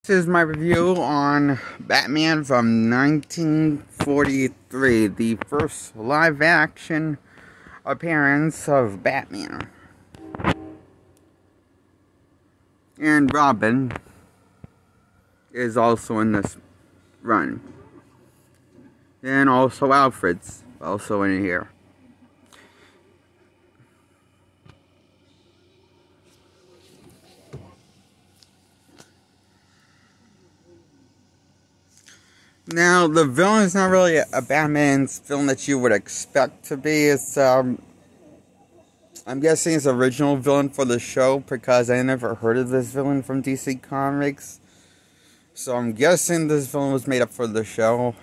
This is my review on Batman from 1943, the first live-action appearance of Batman. And Robin is also in this run. And also Alfred's also in here. Now, the villain is not really a Batman's villain that you would expect to be. It's, I'm guessing it's the original villain for the show, because I never heard of this villain from DC Comics. So I'm guessing this villain was made up for the show.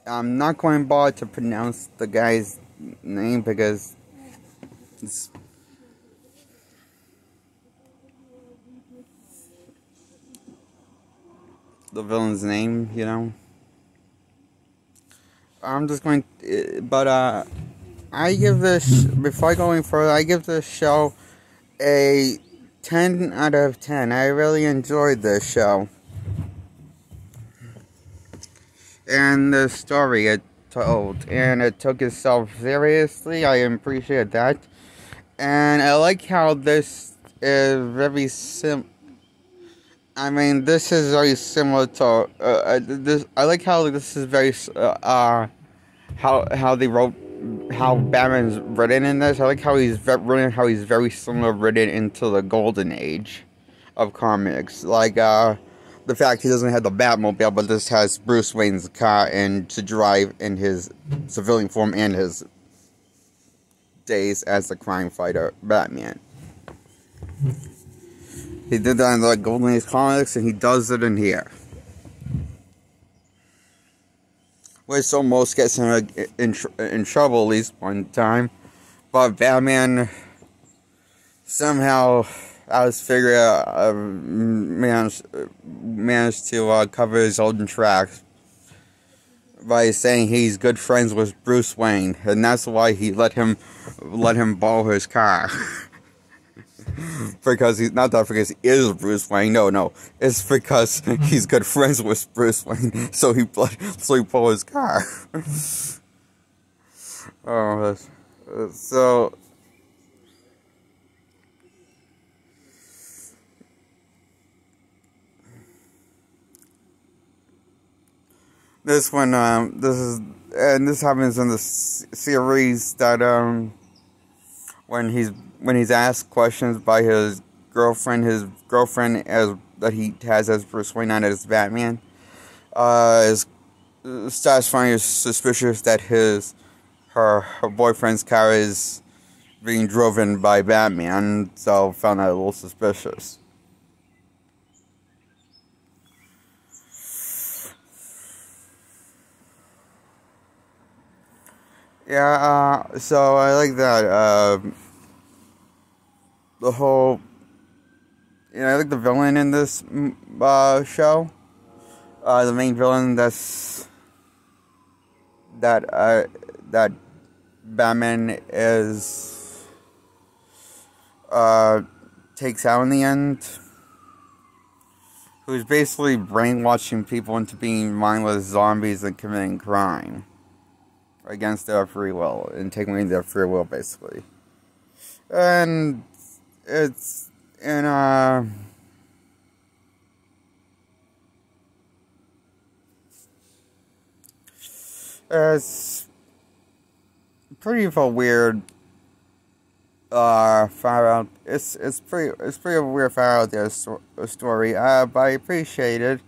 I'm not going to bother to pronounce the guy's name, because it's the villain's name, you know. I'm just going to, but I give this, before going further, I give this show a 10 out of 10. I really enjoyed this show. And the story it told, and it took itself seriously. I appreciate that. And I like how this is very this is very similar to this. I like how this is very how they wrote, how Batman's written in this. I like how he's very similar written into the Golden Age of comics. Like the fact he doesn't have the Batmobile, but this has Bruce Wayne's car and to drive in his civilian form and his days as the crime fighter Batman. He did that in the Golden Age comics, and he does it in here. Which almost gets him in trouble at least one time. But Batman somehow, managed to cover his own tracks by saying he's good friends with Bruce Wayne, and that's why he let him borrow his car. Because he is Bruce Wayne. No, it's because he's good friends with Bruce Wayne. So he pulled his car. So this one, this happens in the series that when he's asked questions by his girlfriend that he has as Bruce Wayne, not as Batman, starts finding suspicious that her boyfriend's car is being driven by Batman, so found that a little suspicious. Yeah, so I like that, the whole, I like the villain in this, show, the main villain that Batman takes out in the end, who's basically brainwashing people into being mindless zombies and committing crime against their free will, and taking away their free will, basically. And it's it's pretty of a weird far out. It's pretty weird far out there story. But I appreciate it.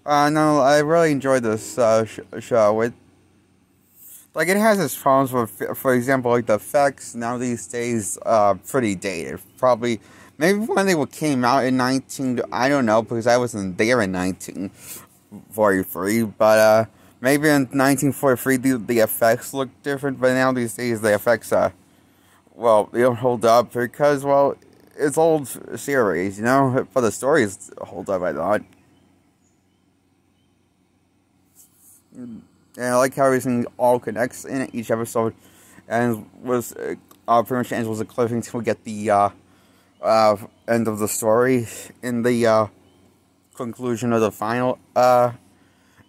No, I really enjoyed this show. It has its problems with, for example, like the effects now these days, pretty dated. Probably, maybe when they came out in I don't know, because I wasn't there in 1943, but, maybe in 1943 the effects look different, but now these days the effects, they don't hold up, because, it's old series, but the stories hold up, I thought. And I like how everything all connects in each episode, and was pretty much ends with a cliffhanger until we get the end of the story in the conclusion of the final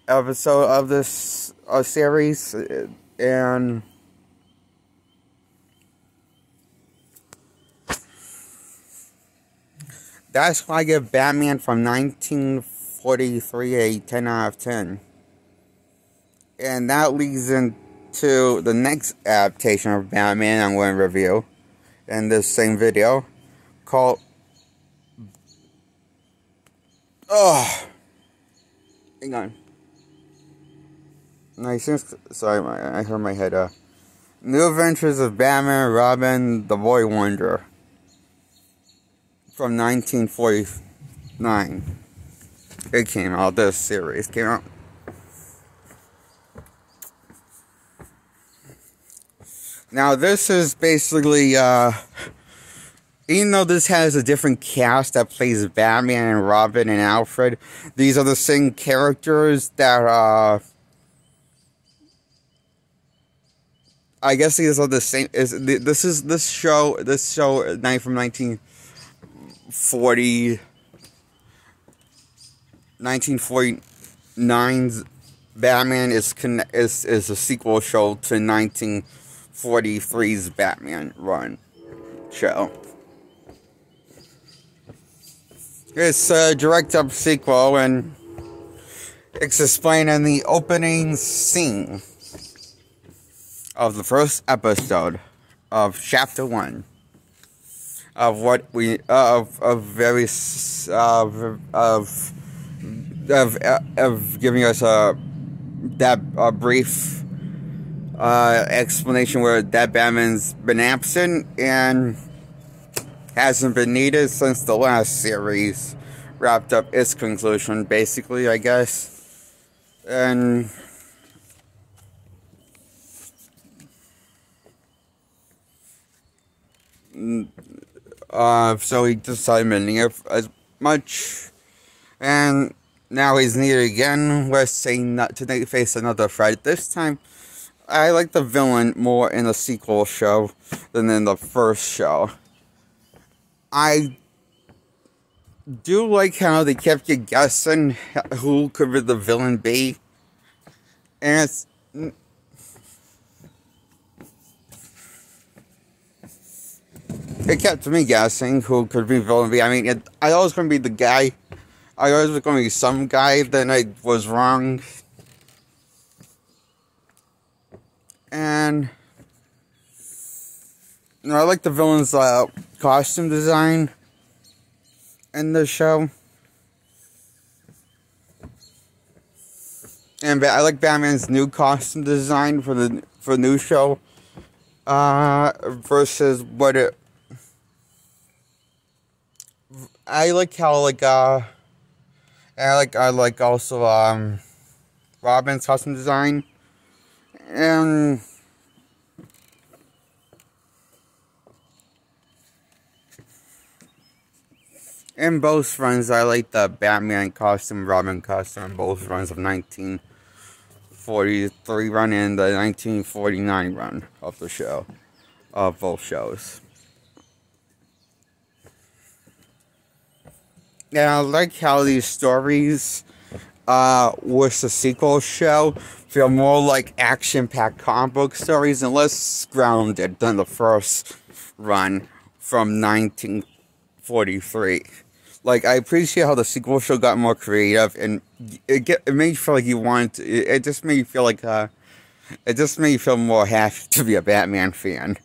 episode of this series, and that's why I give Batman from 1943 a 10 out of 10. And that leads into the next adaptation of Batman I'm going to review in this same video, called hang on. Sorry, I hurt my head. New Adventures of Batman and Robin, the Boy Wonder, from 1949. It came out. This series came out. Now, this is basically, even though this has a different cast that plays Batman and Robin and Alfred, these are the same characters that, I guess these are the same. This show, from 1949's Batman is a sequel show to 1943's Batman run show. It's a direct-up sequel, and it's explained in the opening scene of the first episode of Chapter 1 of what we of giving us a brief explanation where that Batman's been absent and hasn't been needed since the last series wrapped up its conclusion, basically, I guess. And so he decided to need it as much, and now he's needed again. We're saying not to face another threat. This time, I like the villain more in the sequel show than in the first show. I do like how they kept you guessing who could the villain be, and it kept me guessing who could be villain be. I mean, I always going to be the guy. I always was going to be some guy. Then I was wrong, and I like the villain's costume design in the show, and I like Batman's new costume design for the new show versus what it. I like how I like also Robin's costume design, and in both runs I like the Batman costume, Robin costume in both runs of 1943 run and the 1949 run of the show, of both shows. And I like how these stories with the sequel show feel more like action-packed comic book stories and less grounded than the first run from 1943. Like, I appreciate how the sequel show got more creative, and it made you feel like you wanted to, it just made you feel like, it just made you feel more happy to be a Batman fan.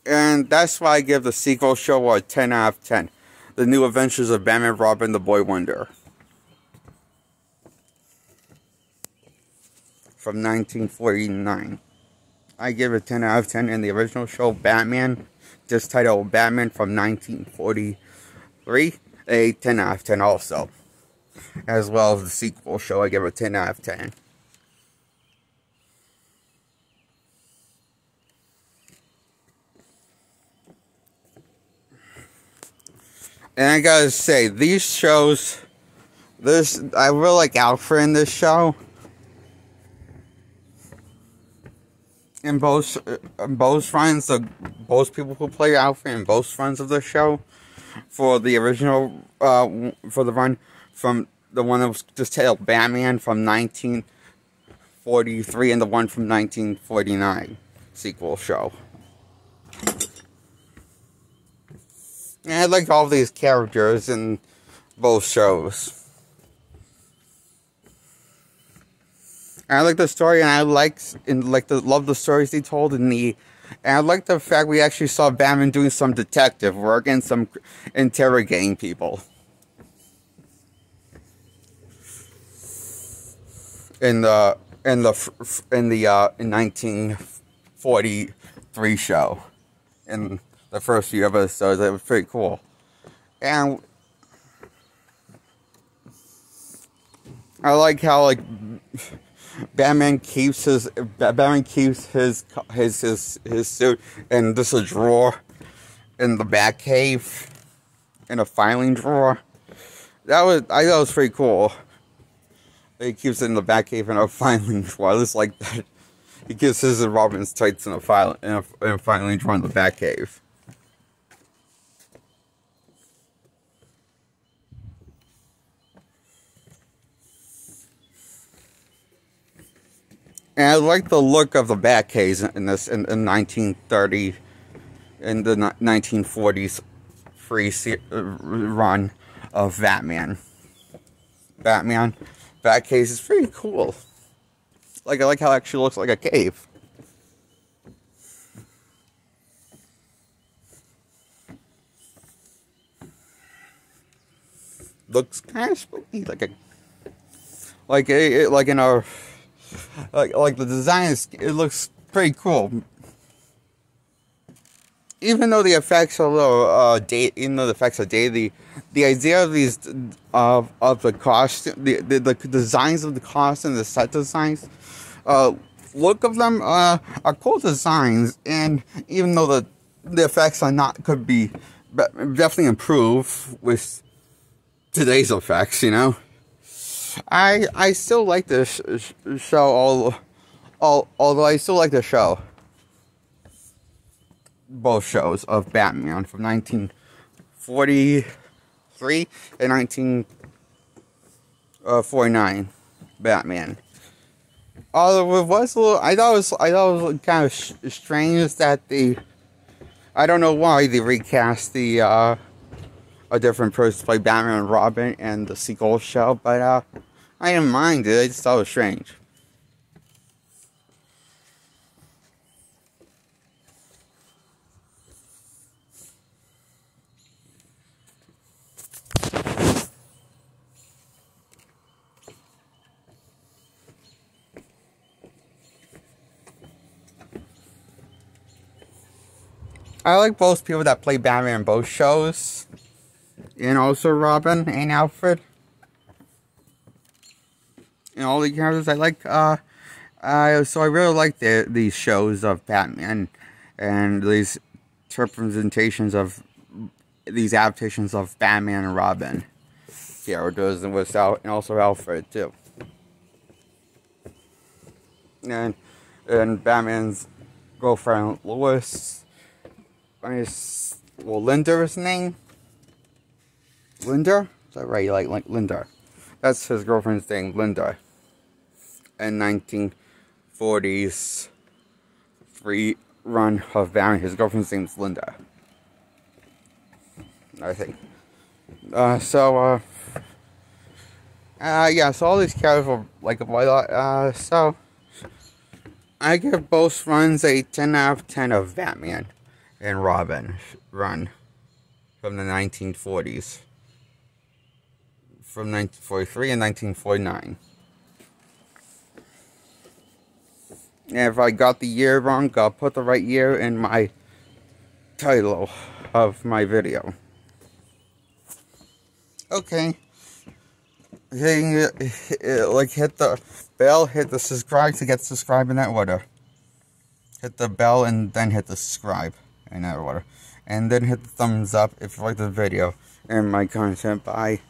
And that's why I give the sequel show a 10 out of 10. The New Adventures of Batman, Robin, the Boy Wonder. From 1949. I give it 10 out of 10. In the original show, Batman, just titled Batman from 1943, a 10 out of 10 also. As well as the sequel show, I give it a 10 out of 10. And I gotta say, these shows, I really like Alfred in this show. in both runs, both people who play Alfred in both runs of the show, for the original, for the run from the one that was just titled Batman from 1943 and the one from 1949 sequel show. And I like all these characters in both shows. And I like the story, and I love the stories they told in the. And I like the fact we actually saw Batman doing some detective work and some interrogating people in 1943 show. In the first few episodes, it was pretty cool, and I like how Batman keeps his suit in just a drawer in the Batcave, in a filing drawer. I thought it was pretty cool. He keeps it in the Batcave in a filing drawer. Just like that, he keeps his and Robin's tights in a filing drawer in the Batcave. And I like the look of the Batcaves in this in 1930, in the 1940s run of Batman. Batcaves is pretty cool. I like how it actually looks like a cave. Looks kind of spooky, like the design it looks pretty cool. Even though the effects are a little dated, the idea of these of the costume, the designs of the costume, the set designs, look of them are cool designs. And even though the effects could be definitely improved with today's effects, I still like this show, although I still like the show. Both shows of Batman from 1943 and 1949 Batman. Although it was a little, I thought it was kind of strange that I don't know why they recast a different person to play Batman and Robin and the sequel show, but I didn't mind it. I just thought it was strange. I like both people that play Batman in both shows, and also Robin and Alfred, and all the characters I like. So I really like these shows of Batman and these representations of these adaptations of Batman and Robin characters, and also Alfred too, and Batman's girlfriend Lois. Linda is his name? Linda? Is that right? Like Linda. That's his girlfriend's name, Linda. In 1940s run of Batman, his girlfriend's name's Linda, I think. Yeah, so all these characters were likable. So I give both runs a 10 out of 10 of Batman and Robin run from the 1940s, from 1943 and 1949. And if I got the year wrong, I'll put the right year in my title of my video. Okay. Hit the bell, hit the subscribe to get subscribed in that order. Hit the bell and then hit the subscribe in that order. And then hit the thumbs up if you like the video and my content. Bye.